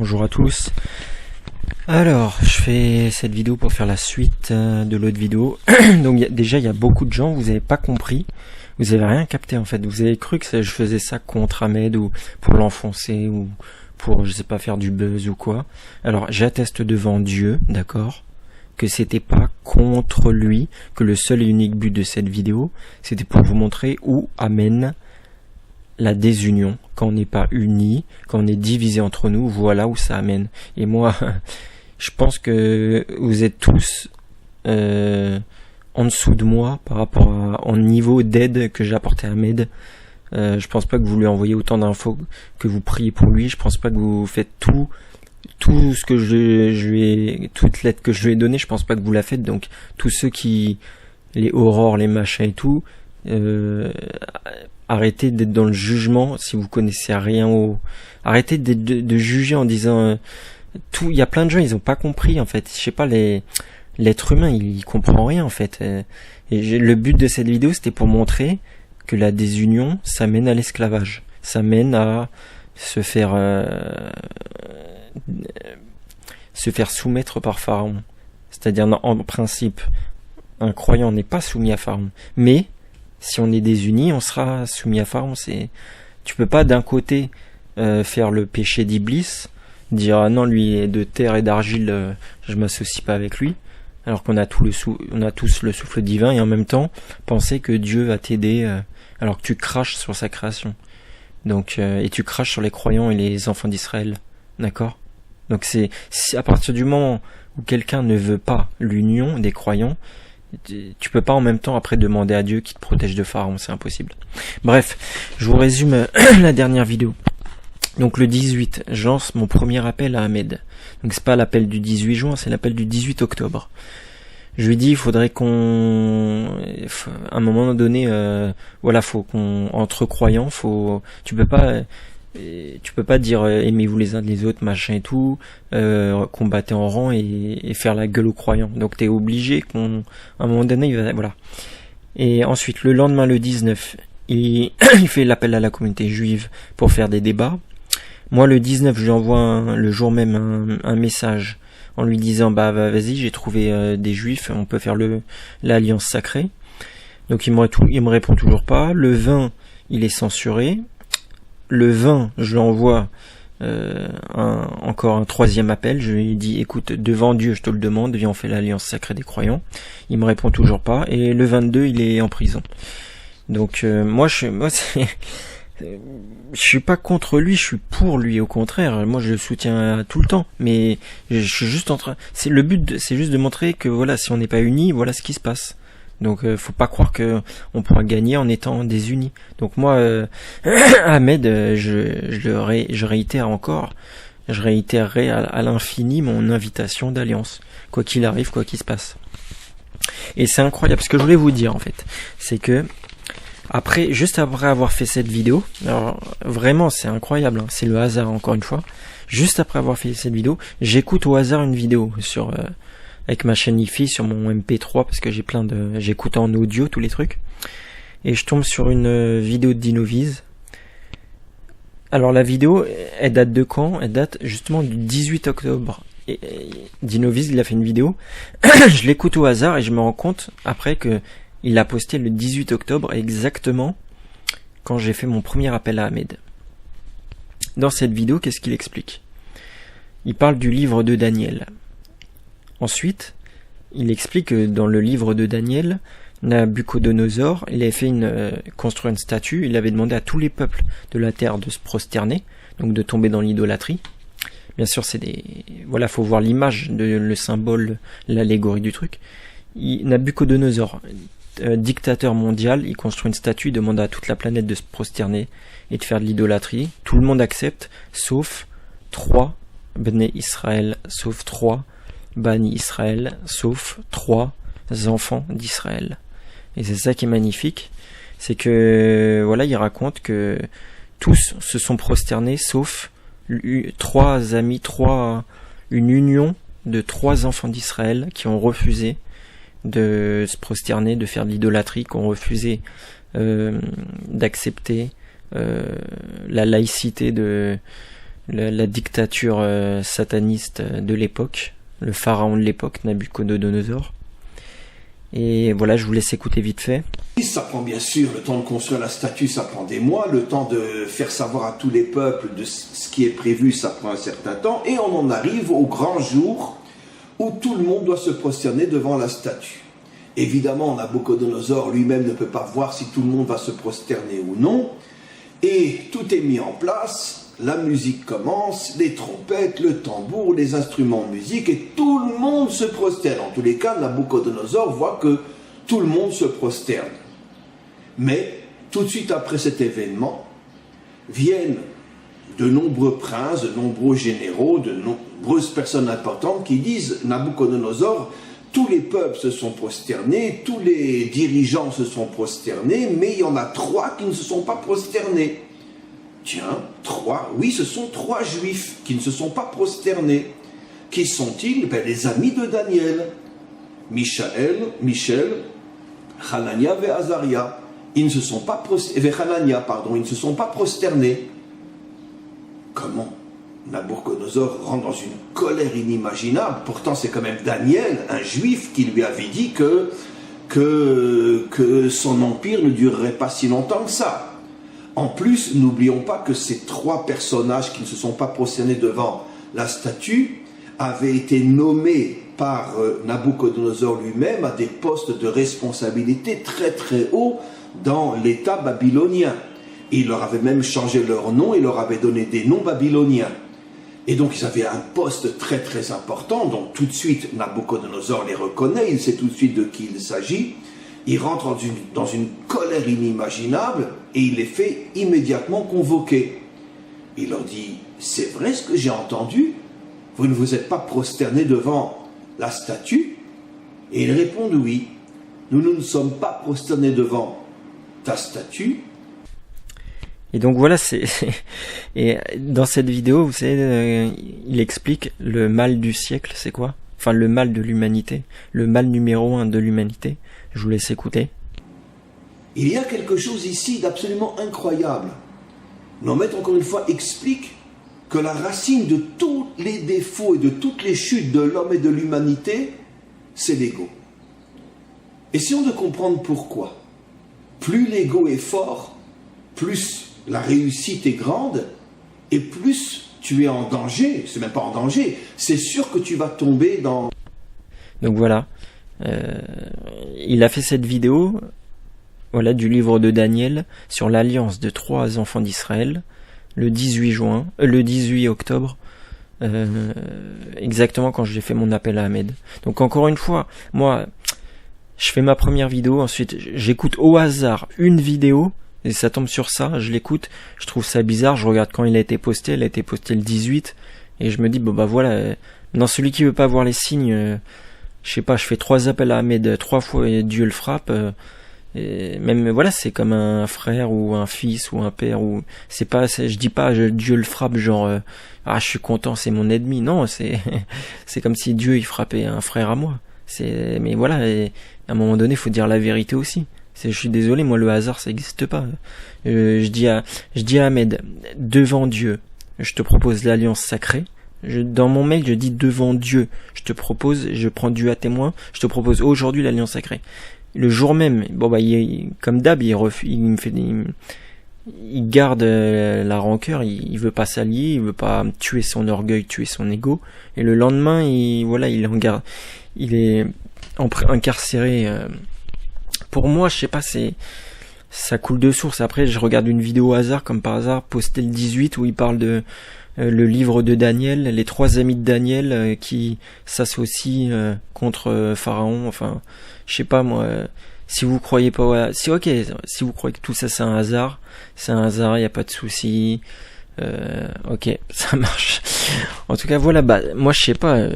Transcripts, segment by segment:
Bonjour à tous. Alors, je fais cette vidéo pour faire la suite de l'autre vidéo. Donc déjà, il y a beaucoup de gens, vous n'avez pas compris, vous avez rien capté en fait. Vous avez cru que je faisais ça contre Ahmed ou pour l'enfoncer ou pour, je sais pas, faire du buzz ou quoi. Alors, j'atteste devant Dieu, d'accord, que c'était pas contre lui, que le seul et unique but de cette vidéo, c'était pour vous montrer où amène la désunion, quand on n'est pas unis, quand on est divisé entre nous, voilà où ça amène. Et moi, je pense que vous êtes tous en dessous de moi par rapport au niveau d'aide que j'ai apporté à Ahmed. Je pense pas que vous lui envoyez autant d'infos, que vous priez pour lui. Je pense pas que vous faites tout ce que toute l'aide que je lui ai donnée, je pense pas que vous la faites. Donc tous ceux qui, les aurores, les machins et tout, arrêtez d'être dans le jugement si vous connaissez rien arrêtez de juger en disant tout. Il y a plein de gens, ils ont pas compris en fait. Je sais pas, l'être humain, il comprend rien en fait. Et le but de cette vidéo, c'était pour montrer que la désunion, ça mène à l'esclavage. Ça mène à se faire soumettre par Pharaon. C'est-à-dire, en principe, un croyant n'est pas soumis à Pharaon. Mais si on est désunis, on sera soumis à Pharaon. Tu peux pas d'un côté faire le péché d'Iblis, dire ah non, lui est de terre et d'argile, je m'associe pas avec lui, alors qu'on a on a tous le souffle divin, et en même temps penser que Dieu va t'aider alors que tu craches sur sa création. Donc et tu craches sur les croyants et les enfants d'Israël, d'accord? Donc c'est à partir du moment où quelqu'un ne veut pas l'union des croyants, tu peux pas en même temps après demander à Dieu qu'il te protège de Pharaon, c'est impossible. Bref, je vous résume la dernière vidéo. Donc le 18, je lance mon premier appel à Ahmed. Donc c'est pas l'appel du 18 juin, c'est l'appel du 18 octobre. Je lui dis, il faudrait à un moment donné, faut qu'on, entre croyants, tu peux pas dire aimez-vous les uns les autres, machin et tout, combattez en rang et faire la gueule aux croyants. Donc t'es obligé à un moment donné, voilà. Et ensuite, le lendemain, le 19, il fait l'appel à la communauté juive pour faire des débats. Moi, le 19, je lui envoie le jour même un message en lui disant vas-y, j'ai trouvé des juifs, on peut faire l'alliance sacrée. Donc il me répond toujours pas. Le 20, il est censuré. Le 20, je lui envoie encore un troisième appel. Je lui dis écoute, devant Dieu, je te le demande, viens, on fait l'alliance sacrée des croyants. Il me répond toujours pas. Et le 22, il est en prison. Donc je suis pas contre lui, je suis pour lui, au contraire. Moi, je le soutiens tout le temps. Mais je suis juste le but, c'est juste de montrer que voilà, si on n'est pas unis, voilà ce qui se passe. Donc, faut pas croire que on pourra gagner en étant désunis. Donc moi, Ahmed, je réitère encore, je réitérerai à l'infini mon invitation d'alliance, quoi qu'il arrive, quoi qu'il se passe. Et c'est incroyable. Ce que je voulais vous dire en fait, c'est que juste après avoir fait cette vidéo, alors vraiment c'est incroyable, hein, c'est le hasard encore une fois. Juste après avoir fait cette vidéo, j'écoute au hasard une vidéo avec ma chaîne IFI sur mon MP3 parce que j'écoute en audio tous les trucs. Et je tombe sur une vidéo de Dinoviz. Alors la vidéo, elle date de quand? Elle date justement du 18 octobre. Et Dinoviz, il a fait une vidéo. Je l'écoute au hasard et je me rends compte après que il l'a posté le 18 octobre, exactement quand j'ai fait mon premier appel à Ahmed. Dans cette vidéo, qu'est-ce qu'il explique? Il parle du livre de Daniel. Ensuite, il explique que dans le livre de Daniel, Nabuchodonosor, il avait construire une statue, il avait demandé à tous les peuples de la terre de se prosterner, donc de tomber dans l'idolâtrie. Bien sûr, faut voir l'image, le symbole, l'allégorie du truc. Nabuchodonosor, dictateur mondial, il construit une statue, il demande à toute la planète de se prosterner et de faire de l'idolâtrie. Tout le monde accepte, sauf 3 Bnei Israël, sauf 3 Bani Israël, sauf 3 enfants d'Israël. Et c'est ça qui est magnifique, c'est que voilà, il raconte que tous se sont prosternés, sauf une union de 3 enfants d'Israël qui ont refusé de se prosterner, de faire de l'idolâtrie, qui ont refusé d'accepter la laïcité la dictature sataniste de l'époque, le pharaon de l'époque, Nabuchodonosor. Et voilà, je vous laisse écouter vite fait. Ça prend bien sûr le temps de construire la statue, ça prend des mois, le temps de faire savoir à tous les peuples de ce qui est prévu, ça prend un certain temps, et on en arrive au grand jour où tout le monde doit se prosterner devant la statue. Évidemment, Nabuchodonosor lui-même ne peut pas voir si tout le monde va se prosterner ou non, et tout est mis en place, la musique commence, les trompettes, le tambour, les instruments de musique, et tout le monde se prosterne. En tous les cas, Nabuchodonosor voit que tout le monde se prosterne. Mais, tout de suite après cet événement, viennent de nombreux princes, de nombreux généraux, de nombreuses personnes importantes qui disent, Nabuchodonosor, tous les peuples se sont prosternés, tous les dirigeants se sont prosternés, mais il y en a 3 qui ne se sont pas prosternés. Tiens, 3, oui, ce sont 3 juifs qui ne se sont pas prosternés. Qui sont-ils? Les amis de Daniel. Michel, Hanania et Azaria. Ils ne se sont pas prosternés. Comment? Nabuchodonosor rentre dans une colère inimaginable. Pourtant, c'est quand même Daniel, un juif, qui lui avait dit que son empire ne durerait pas si longtemps que ça. En plus, n'oublions pas que ces 3 personnages qui ne se sont pas prosternés devant la statue avaient été nommés par Nabuchodonosor lui-même à des postes de responsabilité très très hauts dans l'État babylonien. Il leur avait même changé leur nom et leur avait donné des noms babyloniens. Et donc ils avaient un poste très très important, donc tout de suite Nabuchodonosor les reconnaît, il sait tout de suite de qui il s'agit, il rentre dans une colère inimaginable et il les fait immédiatement convoquer. Il leur dit, c'est vrai ce que j'ai entendu? Vous ne vous êtes pas prosternés devant la statue? Et ils répondent oui, nous ne nous sommes pas prosternés devant ta statue. Et donc voilà, et dans cette vidéo, vous savez, il explique le mal du siècle, c'est quoi? Enfin, le mal de l'humanité, le mal numéro 1 de l'humanité. Je vous laisse écouter. Il y a quelque chose ici d'absolument incroyable. Le maître, encore une fois, explique que la racine de tous les défauts et de toutes les chutes de l'homme et de l'humanité, c'est l'ego. Essayons de comprendre pourquoi. Plus l'ego est fort, plus la réussite est grande, et plus tu es en danger, c'est même pas en danger, c'est sûr que tu vas tomber dans... Donc voilà, il a fait cette vidéo, voilà, du livre de Daniel, sur l'alliance de 3 enfants d'Israël, le 18 octobre, exactement quand j'ai fait mon appel à Ahmed. Donc encore une fois, moi, je fais ma première vidéo, ensuite j'écoute au hasard une vidéo, et ça tombe sur ça, je l'écoute, je trouve ça bizarre, je regarde quand il a été posté, elle a été postée le 18, et je me dis, bon bah voilà, dans celui qui veut pas voir les signes, je sais pas, je fais 3 appels à Ahmed 3 fois et Dieu le frappe, et même voilà, c'est comme un frère ou un fils ou un père, ou c'est pas, je dis pas Dieu le frappe genre ah je suis content, c'est mon ennemi, non, c'est c'est comme si Dieu il frappait un frère à moi, mais voilà, et à un moment donné faut dire la vérité aussi. Je suis désolé, moi le hasard ça n'existe pas. Je dis à Ahmed, devant Dieu, je te propose l'alliance sacrée. Dans mon mail je dis devant Dieu, je prends Dieu à témoin, je te propose aujourd'hui l'alliance sacrée. Le jour même, bon bah comme d'hab, il garde la rancœur, il veut pas s'allier, il veut pas tuer son orgueil, tuer son ego. Et le lendemain, il est incarcéré. Pour moi, je sais pas, ça coule de source. Après, je regarde une vidéo au hasard, comme par hasard, postée le 18, où il parle de le livre de Daniel, les 3 amis de Daniel qui s'associent contre Pharaon. Enfin, je sais pas moi. Si vous croyez pas, si vous croyez que tout ça c'est un hasard, y a pas de souci. Ok, ça marche. En tout cas, voilà. Bah, moi, je sais pas.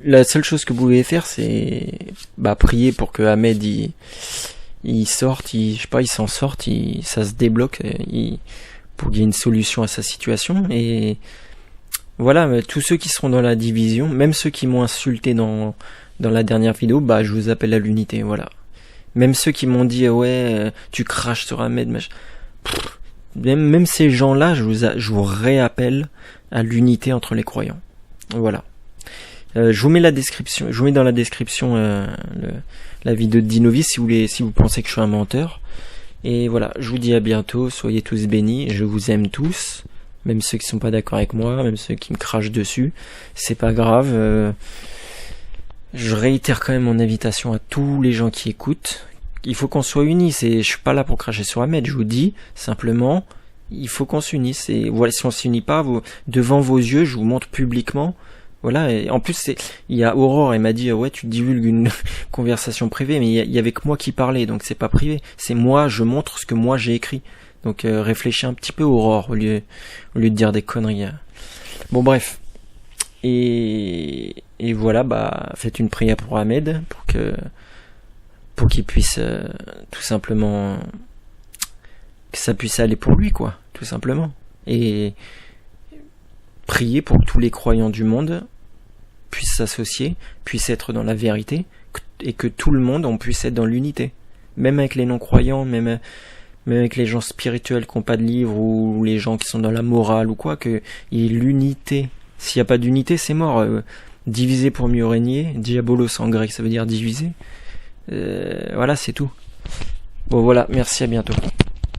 La seule chose que vous pouvez faire, c'est prier pour que Ahmed il sorte, il s'en sorte, ça se débloque, pour qu'il y ait une solution à sa situation. Et voilà, tous ceux qui seront dans la division, même ceux qui m'ont insulté dans la dernière vidéo, je vous appelle à l'unité, voilà. Même ceux qui m'ont dit ouais, tu craches sur Ahmed, même ces gens-là, je vous réappelle à l'unité entre les croyants. Voilà. Je vous mets dans la description la vidéo de Dinovis si vous pensez que je suis un menteur. Et voilà, je vous dis à bientôt, soyez tous bénis, je vous aime tous, même ceux qui sont pas d'accord avec moi, même ceux qui me crachent dessus, c'est pas grave. Je réitère quand même mon invitation à tous les gens qui écoutent. Il faut qu'on soit unis, je suis pas là pour cracher sur Ahmed, je vous dis simplement, il faut qu'on s'unisse. Et voilà, si on s'unit pas, devant vos yeux, je vous montre publiquement. Voilà, et en plus il y a Aurore, elle m'a dit ouais tu divulgues une conversation privée, mais il y avait que moi qui parlais, donc c'est pas privé, c'est moi, je montre ce que moi j'ai écrit. Donc réfléchis un petit peu Aurore au lieu de dire des conneries. Bon bref. Et voilà, faites une prière pour Ahmed pour qu'il puisse tout simplement que ça puisse aller pour lui quoi, tout simplement. Et prier pour que tous les croyants du monde puissent s'associer, puissent être dans la vérité, et que tout le monde on puisse être dans l'unité. Même avec les non-croyants, même avec les gens spirituels qui n'ont pas de livre, ou les gens qui sont dans la morale ou quoi, qu'il y ait l'unité. S'il n'y a pas d'unité, c'est mort. Diviser pour mieux régner, diabolos en grec ça veut dire diviser. Voilà, c'est tout. Bon voilà, merci, à bientôt.